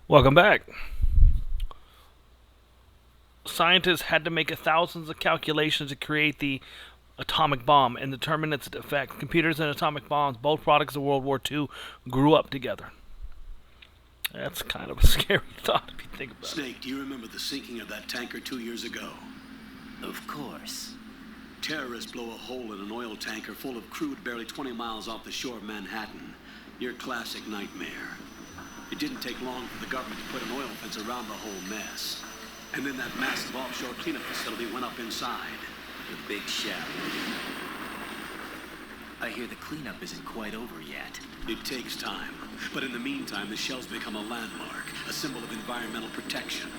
Welcome back. Scientists had to make thousands of calculations to create the atomic bomb and determine its effect. Computers and atomic bombs, both products of World War II, grew up together. That's kind of a scary thought if you think about it. Snake, do you remember the sinking of that tanker 2 years ago? Of course. Terrorists blow a hole in an oil tanker full of crude barely 20 miles off the shore of Manhattan. Your classic nightmare. It didn't take long for the government to put an oil fence around the whole mess. And then that massive offshore cleanup facility went up inside. The big shell. I hear the cleanup isn't quite over yet. It takes time. But in the meantime, the shell's become a landmark, a symbol of environmental protection.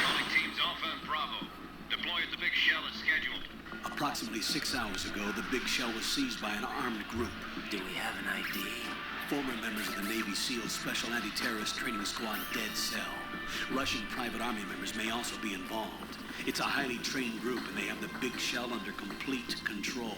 Calling teams Alpha and Bravo. Deploy at the big shell as scheduled. Approximately 6 hours ago, the big shell was seized by an armed group. Do we have an ID? Former members of the Navy SEALs Special Anti-Terrorist Training Squad Dead Cell. Russian private army members may also be involved. It's a highly trained group, and they have the big shell under complete control.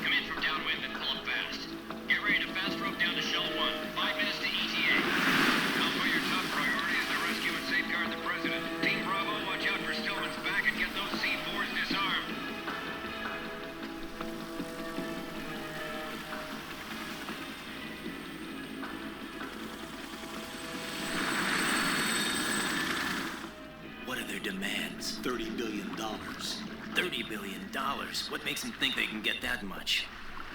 Come in from downwind and pull up fast. Get ready to fast rope down to Shell 1. 5 minutes to ETA. Alpha, your top priority is to rescue and safeguard the president. Team Bravo, watch out for Stillman's back and get those C4s disarmed. What are their demands? $30 billion. $30 billion. What makes them think they can get that much?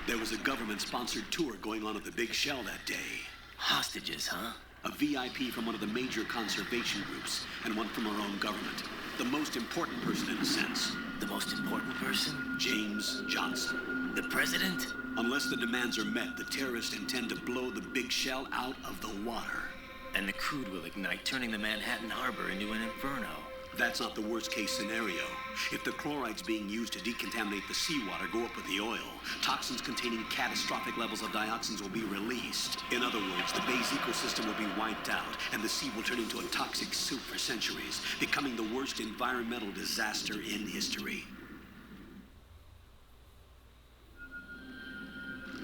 There was a government-sponsored tour going on at the big shell that day. Hostages, huh? A VIP from one of the major conservation groups, and one from our own government. The most important person in a sense. The most important person? James Johnson. The president? Unless the demands are met, the terrorists intend to blow the big shell out of the water. And the crude will ignite, turning the Manhattan Harbor into an inferno. That's not the worst-case scenario. If the chlorides being used to decontaminate the seawater go up with the oil, toxins containing catastrophic levels of dioxins will be released. In other words, the bay's ecosystem will be wiped out, and the sea will turn into a toxic soup for centuries, becoming the worst environmental disaster in history.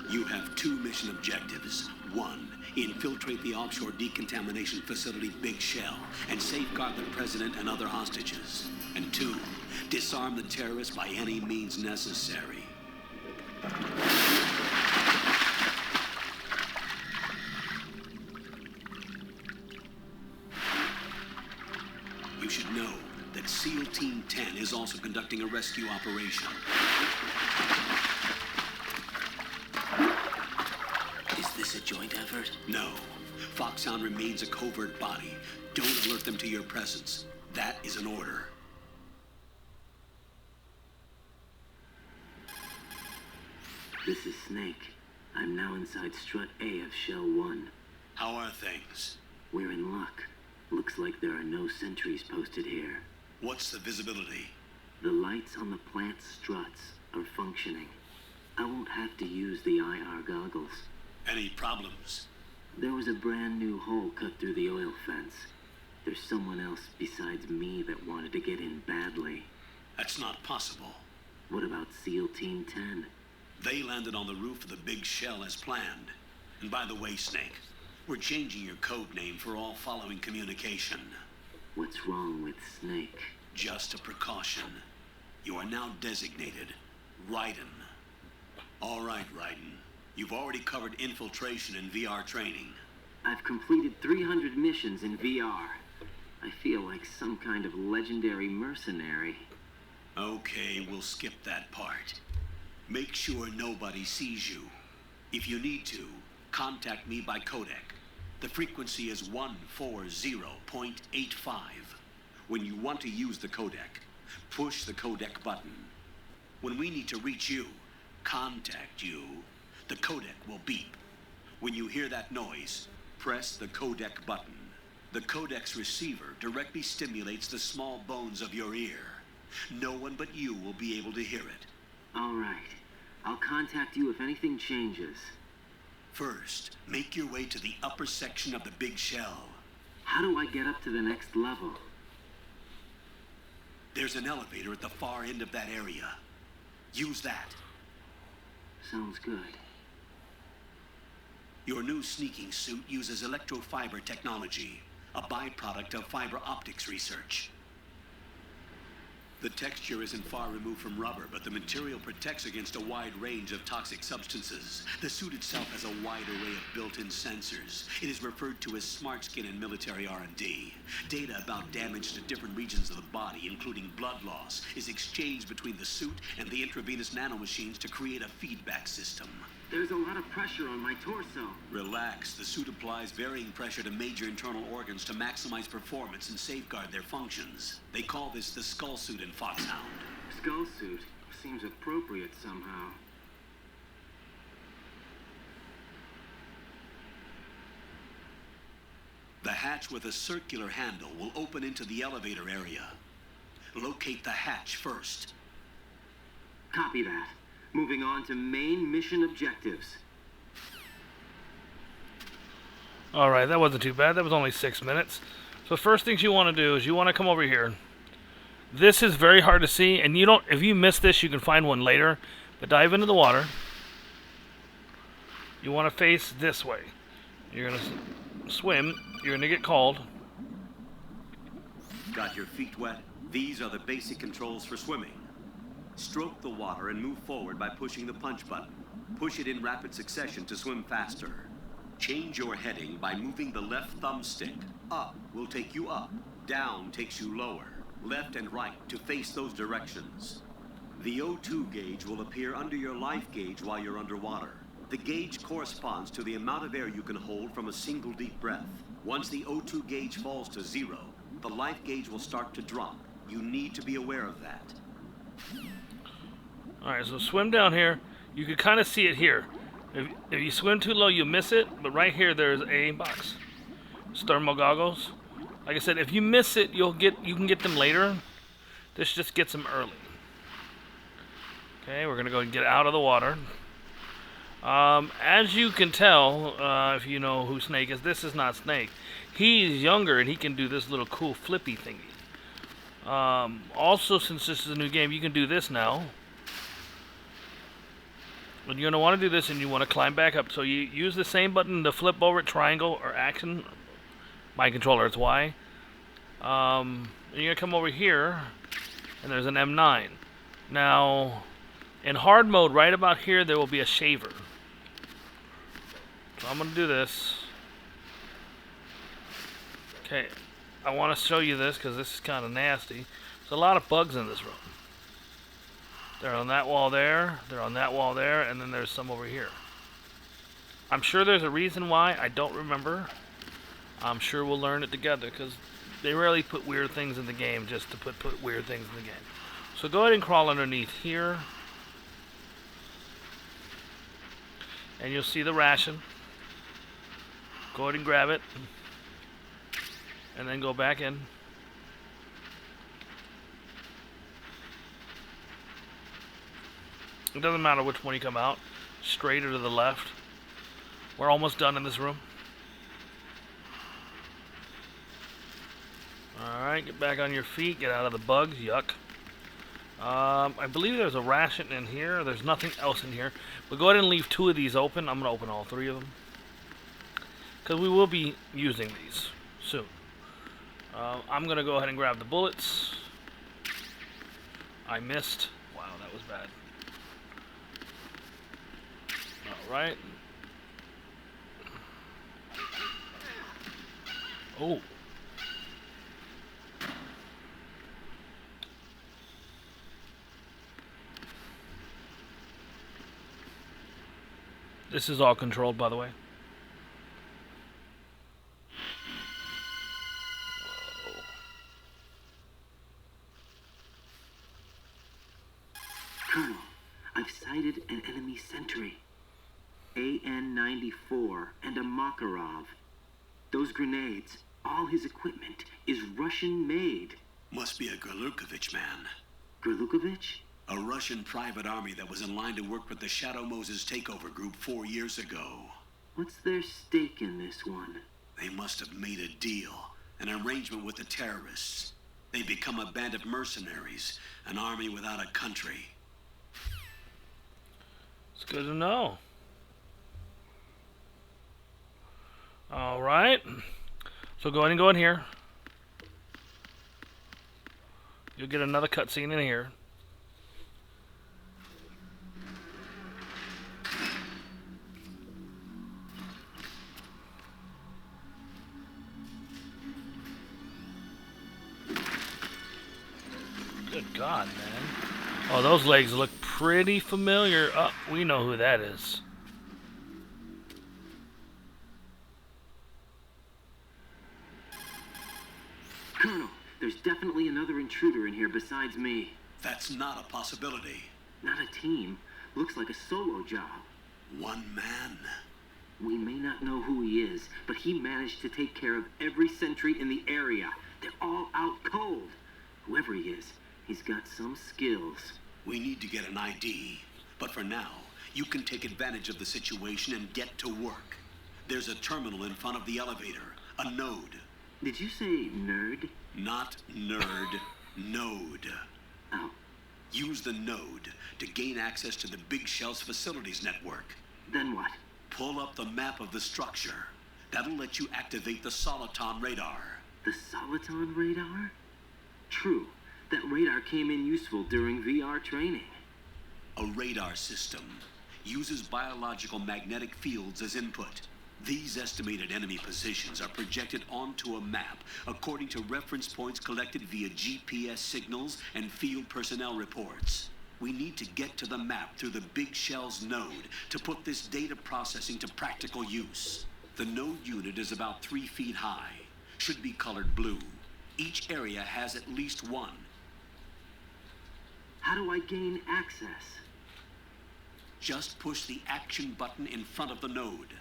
You have two mission objectives. One, infiltrate the offshore decontamination facility Big Shell and safeguard the president and other hostages. And two, disarm the terrorists by any means necessary. You should know that SEAL Team 10 is also conducting a rescue operation. Is this a joint effort? No. Foxhound remains a covert body. Don't alert them to your presence. That is an order. This is Snake. I'm now inside Strut A of Shell 1. How are things? We're in luck. Looks like there are no sentries posted here. What's the visibility? The lights on the plant struts are functioning. I won't have to use the IR goggles. Any problems? There was a brand new hole cut through the oil fence. There's someone else besides me that wanted to get in badly. That's not possible. What about SEAL Team 10? They landed on the roof of the Big Shell as planned. And by the way, Snake, we're changing your code name for all following communication. What's wrong with Snake? Just a precaution. You are now designated Raiden. All right, Raiden. You've already covered infiltration and VR training. I've completed 300 missions in VR. I feel like some kind of legendary mercenary. Okay, we'll skip that part. Make sure nobody sees you. If you need to, contact me by codec. The frequency is 140.85. When you want to use the codec, push the codec button. When we need to reach you, contact you, the codec will beep. When you hear that noise, press the codec button. The codec's receiver directly stimulates the small bones of your ear. No one but you will be able to hear it. All right. I'll contact you if anything changes. First, make your way to the upper section of the big shell. How do I get up to the next level? There's an elevator at the far end of that area. Use that. Sounds good. Your new sneaking suit uses electrofiber technology, a byproduct of fiber optics research. The texture isn't far removed from rubber, but the material protects against a wide range of toxic substances. The suit itself has a wide array of built-in sensors. It is referred to as smart skin in military R&D. Data about damage to different regions of the body, including blood loss, is exchanged between the suit and the intravenous nanomachines to create a feedback system. There's a lot of pressure on my torso. Relax. The suit applies varying pressure to major internal organs to maximize performance and safeguard their functions. They call this the skull suit in Foxhound. Skull suit seems appropriate somehow. The hatch with a circular handle will open into the elevator area. Locate the hatch first. Copy that. Moving on to main mission objectives. Alright, that wasn't too bad. That was only 6 minutes. So first things you want to do is you want to come over here. This is very hard to see, and you don't. If you miss this, you can find one later. But dive into the water. You want to face this way. You're going to swim. You're going to get called. Got your feet wet? These are the basic controls for swimming. Stroke the water and move forward by pushing the punch button. Push it in rapid succession to swim faster. Change your heading by moving the left thumbstick. Up will take you up. Down takes you lower. Left and right to face those directions. The O2 gauge will appear under your life gauge while you're underwater. The gauge corresponds to the amount of air you can hold from a single deep breath. Once the O2 gauge falls to 0, the life gauge will start to drop. You need to be aware of that. Alright, so swim down here. You can kind of see it here. If you swim too low, you miss it. But right here, there's a box. Thermal goggles. Like I said, if you miss it, you can get them later. This just gets them early. Okay, we're going to go and get out of the water. As you can tell, if you know who Snake is, this is not Snake. He's younger, and he can do this little cool flippy thingy. Also, since this is a new game, you can do this now. And you're going to want to do this, and you want to climb back up. So you use the same button to flip over triangle or action. My controller, it's Y. And you're going to come over here, and there's an M9. Now, in hard mode, right about here, there will be a shaver. So I'm going to do this. Okay, I want to show you this because this is kind of nasty. There's a lot of bugs in this room. They're on that wall there, they're on that wall there, and then there's some over here. I'm sure there's a reason why, I don't remember. I'm sure we'll learn it together, because they rarely put weird things in the game just to put weird things in the game. So go ahead and crawl underneath here. And you'll see the ration. Go ahead and grab it. And then go back in. It doesn't matter which one you come out, straight or to the left. We're almost done in this room. Alright, get back on your feet, get out of the bugs, yuck. I believe there's a ration in here, there's nothing else in here. But go ahead and leave 2 of these open, I'm going to open all 3 of them. Because we will be using these soon. I'm going to go ahead and grab the bullets. I missed. Wow, that was bad. Alright. Oh. This is all controlled, by the way. Whoa. Colonel, I've sighted an enemy sentry. AN-94 and a Makarov. Those grenades, all his equipment, is Russian-made. Must be a Gorlukovich man. Gorlukovich? A Russian private army that was in line to work with the Shadow Moses takeover group 4 years ago. What's their stake in this one? They must have made a deal, an arrangement with the terrorists. They become a band of mercenaries, an army without a country. It's good to know. All right. So go ahead and go in here. You'll get another cutscene in here. Good God, man. Oh, those legs look pretty familiar. Oh, we know who that is. Colonel, there's definitely another intruder in here besides me. That's not a possibility. Not a team. Looks like a solo job. One man. We may not know who he is, but he managed to take care of every sentry in the area. They're all out cold. Whoever he is, he's got some skills. We need to get an ID. But for now, you can take advantage of the situation and get to work. There's a terminal in front of the elevator. A node. Did you say nerd? Not nerd. Node. Oh, Use the node to gain access to the Big Shell's facilities network. then what? Pull up the map of the structure. That'll let you activate the Soliton radar. The Soliton radar? True. That radar came in useful during VR training. A radar system uses biological magnetic fields as input. These estimated enemy positions are projected onto a map according to reference points collected via GPS signals and field personnel reports. We need to get to the map through the Big Shell's node to put this data processing to practical use. The node unit is about 3 feet high, should be colored blue. Each area has at least one. How do I gain access? Just push the action button in front of the node.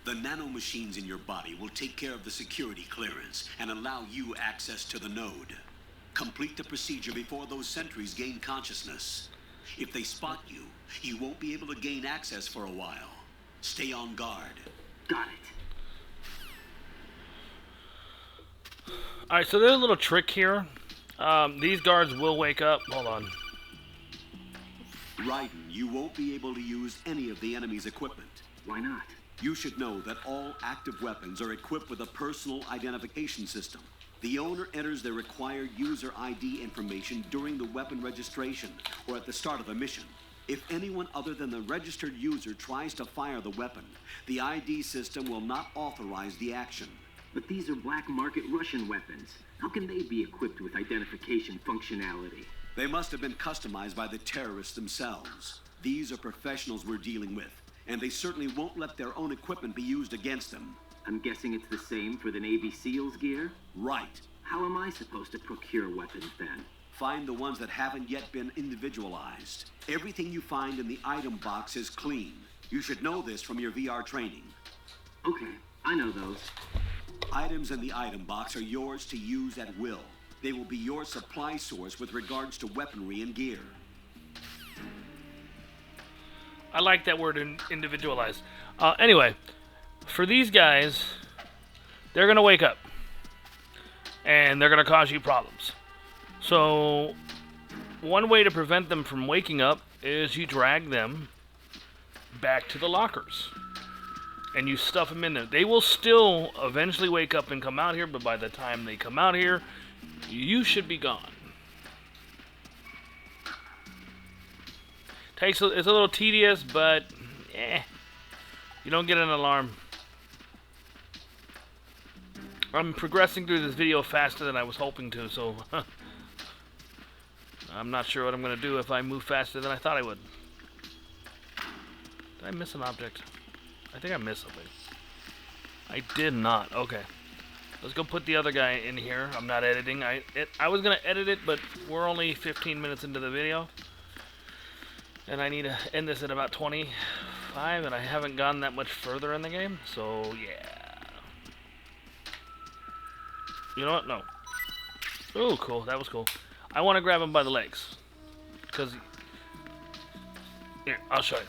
The nanomachines in your body will take care of the security clearance and allow you access to the node. Complete the procedure before those sentries gain consciousness. If they spot you, you won't be able to gain access for a while. Stay on guard. Got it. Alright, so there's a little trick here. These guards will wake up. Hold on. Raiden, you won't be able to use any of the enemy's equipment. Why not? You should know that all active weapons are equipped with a personal identification system. The owner enters their required user ID information during the weapon registration or at the start of the mission. If anyone other than the registered user tries to fire the weapon, the ID system will not authorize the action. But these are black market Russian weapons. How can they be equipped with identification functionality? They must have been customized by the terrorists themselves. These are professionals we're dealing with, and they certainly won't let their own equipment be used against them. I'm guessing it's the same for the Navy SEALs gear? Right. How am I supposed to procure weapons then? Find the ones that haven't yet been individualized. Everything you find in the item box is clean. You should know this from your VR training. Okay, I know those. Items in the item box are yours to use at will. They will be your supply source with regards to weaponry and gear. I like that word, individualized. Anyway, for these guys, they're going to wake up. And they're going to cause you problems. So, one way to prevent them from waking up is you drag them back to the lockers. And you stuff them in there. They will still eventually wake up and come out here, but by the time they come out here, you should be gone. It's a little tedious, but you don't get an alarm. I'm progressing through this video faster than I was hoping to, so I'm not sure what I'm going to do if I move faster than I thought I would. Did I miss an object? I think I missed something. I did not. Okay. Let's go put the other guy in here. I'm not editing. I was going to edit it, but we're only 15 minutes into the video. And I need to end this at about 25, and I haven't gone that much further in the game, so yeah. You know what? No. Oh, cool. That was cool. I want to grab him by the legs. Because... Here, I'll show you.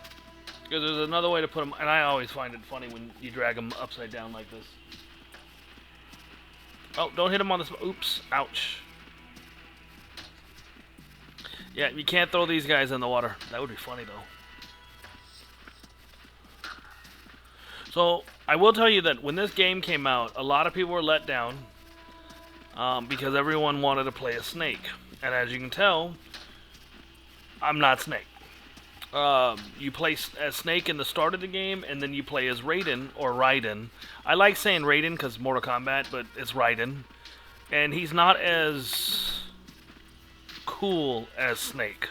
Because there's another way to put them, and I always find it funny when you drag them upside down like this. Oh, don't hit him on this. Oops. Ouch. Yeah, you can't throw these guys in the water. That would be funny, though. So, I will tell you that when this game came out, a lot of people were let down because everyone wanted to play as Snake. And as you can tell, I'm not Snake. You play as Snake in the start of the game, and then you play as Raiden, or Raiden. I like saying Raiden because Mortal Kombat, but it's Raiden. And he's not as cool as Snake.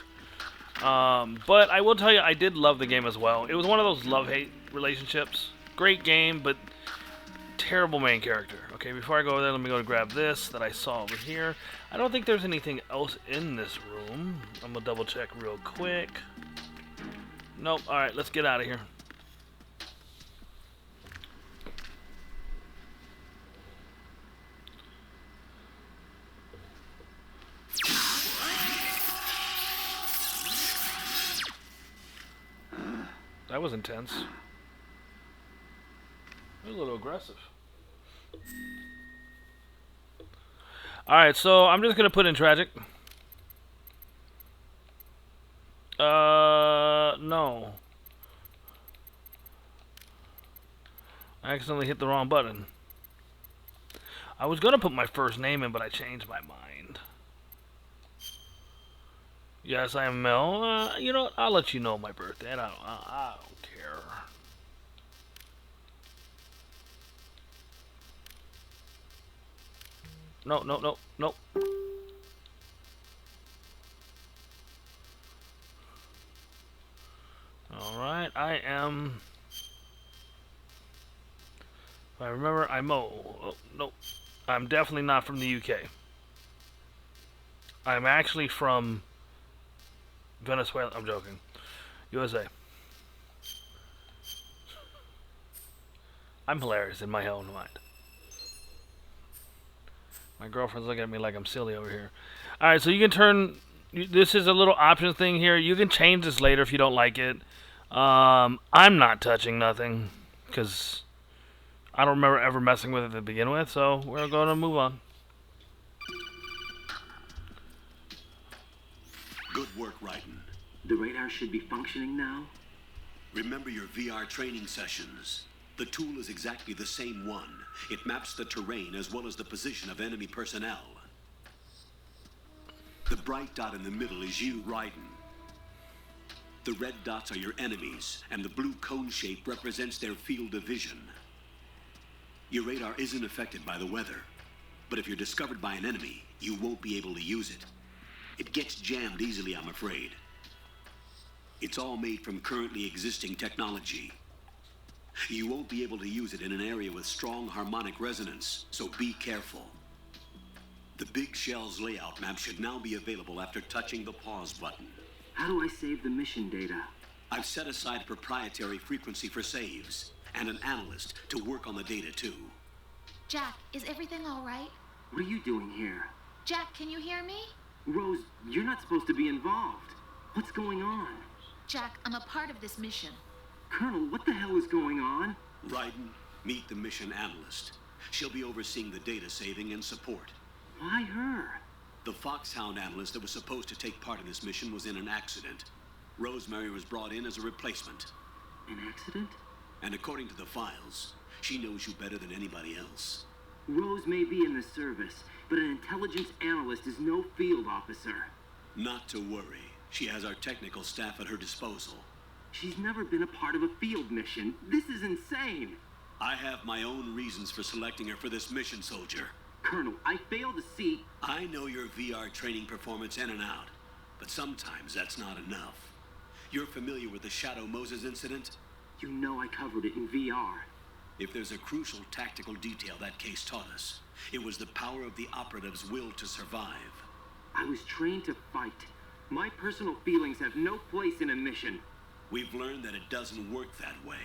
But I will tell you, I did love the game as well. It was one of those love-hate relationships. Great game, but terrible main character. Okay, before I go over there, let me go and grab this that I saw over here. I don't think there's anything else in this room. I'm going to double check real quick. Nope. Alright, let's get out of here. That was intense. It was a little aggressive. Alright, so I'm just going to put in tragic. No. I accidentally hit the wrong button. I was going to put my first name in, but I changed my mind. Yes, I am Mel. You know what? I'll let you know my birthday. I don't care. No. Alright, I am... If I remember, I'm Mo. Oh, no. I'm definitely not from the UK. I'm actually from Venezuela. I'm joking. USA. I'm hilarious in my own mind. My girlfriend's looking at me like I'm silly over here. Alright, so you can turn... This is a little options thing here. You can change this later if you don't like it. I'm not touching nothing. Because I don't remember ever messing with it to begin with. So we're going to move on. Good work, Raiden. The radar should be functioning now. Remember your VR training sessions. The tool is exactly the same one. It maps the terrain as well as the position of enemy personnel. The bright dot in the middle is you, Raiden. The red dots are your enemies, and the blue cone shape represents their field of vision. Your radar isn't affected by the weather, but if you're discovered by an enemy, you won't be able to use it. It gets jammed easily, I'm afraid. It's all made from currently existing technology. You won't be able to use it in an area with strong harmonic resonance, so be careful. The Big Shell's layout map should now be available after touching the pause button. How do I save the mission data? I've set aside a proprietary frequency for saves, and an analyst to work on the data too. Jack, is everything all right? What are you doing here? Jack, can you hear me? Rose, you're not supposed to be involved. What's going on? Jack, I'm a part of this mission. Colonel, what the hell is going on? Raiden, meet the mission analyst. She'll be overseeing the data saving and support. Why her? The Foxhound analyst that was supposed to take part in this mission was in an accident. Rosemary was brought in as a replacement. An accident? And according to the files, she knows you better than anybody else. Rose may be in the service, but an intelligence analyst is no field officer. Not to worry. She has our technical staff at her disposal. She's never been a part of a field mission. This is insane. I have my own reasons for selecting her for this mission, soldier. Colonel, I fail to see... I know your VR training performance in and out, but sometimes that's not enough. You're familiar with the Shadow Moses incident? You know I covered it in VR. If there's a crucial tactical detail that case taught us, it was the power of the operative's will to survive. I was trained to fight. My personal feelings have no place in a mission. We've learned that it doesn't work that way.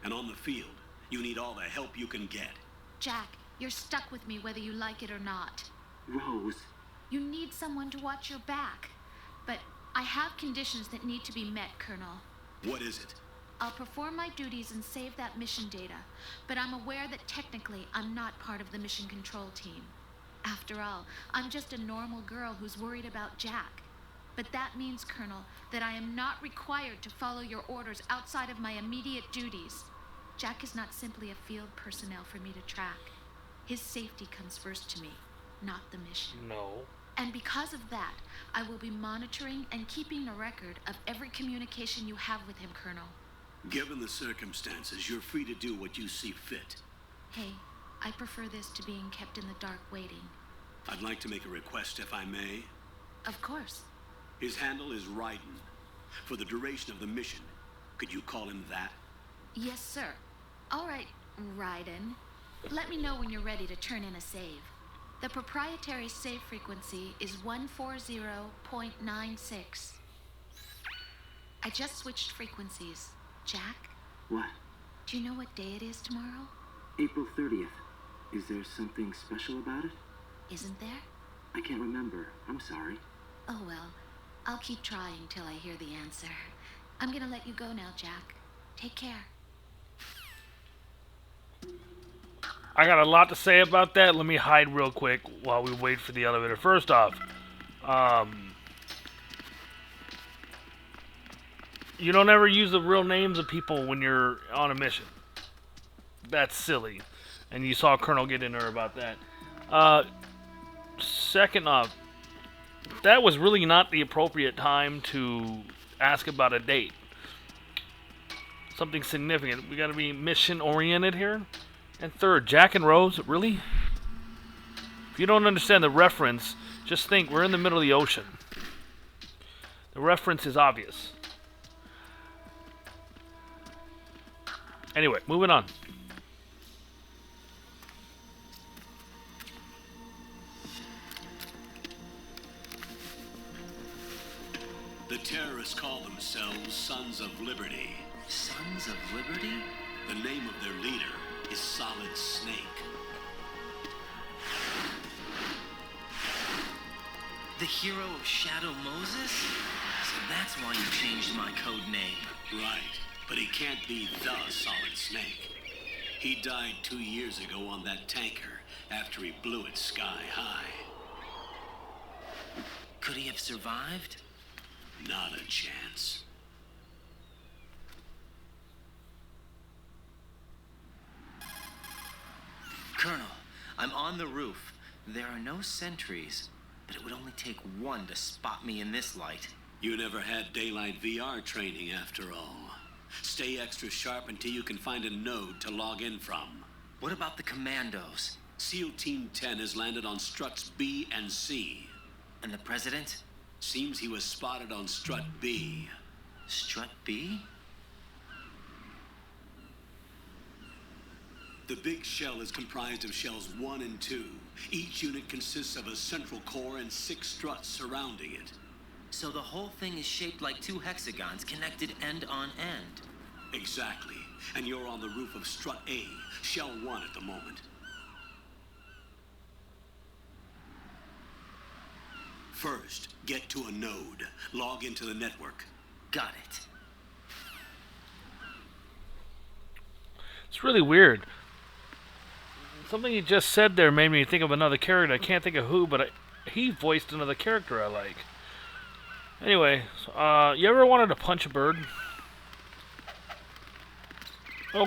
And on the field, you need all the help you can get. Jack, you're stuck with me whether you like it or not. Rose. You need someone to watch your back. But I have conditions that need to be met, Colonel. What is it? I'll perform my duties and save that mission data, but I'm aware that technically I'm not part of the mission control team. After all, I'm just a normal girl who's worried about Jack. But that means, Colonel, that I am not required to follow your orders outside of my immediate duties. Jack is not simply a field personnel for me to track. His safety comes first to me, not the mission. No. And because of that, I will be monitoring and keeping a record of every communication you have with him, Colonel. Given the circumstances, you're free to do what you see fit. Hey, I prefer this to being kept in the dark waiting. I'd like to make a request, if I may. Of course. His handle is Raiden. For the duration of the mission, could you call him that? Yes, sir. All right, Raiden. Let me know when you're ready to turn in a save. The proprietary save frequency is 140.96. I just switched frequencies. Jack, What? do you know what day it is tomorrow? April 30th. Is there something special about it? Isn't there? I can't remember. I'm sorry. Oh well, I'll keep trying till I hear the answer. I'm gonna let you go now, Jack. Take care. I got a lot to say about that. Let me hide real quick while we wait for the elevator. First off, you don't ever use the real names of people when you're on a mission. That's silly. And you saw Colonel get in there about that. Second off, that was really not the appropriate time to ask about a date. Something significant. We gotta be mission-oriented here. And third, Jack and Rose, really? If you don't understand the reference, just think we're in the middle of the ocean. The reference is obvious. Anyway, moving on. The terrorists call themselves Sons of Liberty. Sons of Liberty? The name of their leader is Solid Snake. The hero of Shadow Moses? So that's why you changed my code name. Right, but he can't be the Solid Snake. He died 2 years ago on that tanker after he blew it sky high. Could he have survived? Not a chance. Colonel, I'm on the roof. There are no sentries, but it would only take one to spot me in this light. You never had daylight VR training after all. Stay extra sharp until you can find a node to log in from. What about the commandos? SEAL Team 10 has landed on struts B and C. And the president? Seems he was spotted on strut B. Strut B? The big shell is comprised of shells 1 and 2. Each unit consists of a central core and 6 struts surrounding it. So the whole thing is shaped like 2 hexagons connected end on end. Exactly. And you're on the roof of strut A, shell 1 at the moment. First, get to a node. Log into the network. Got it. It's really weird. Something you just said there made me think of another character. I can't think of who, but he voiced another character I like. Anyway, you ever wanted to punch a bird? Oh,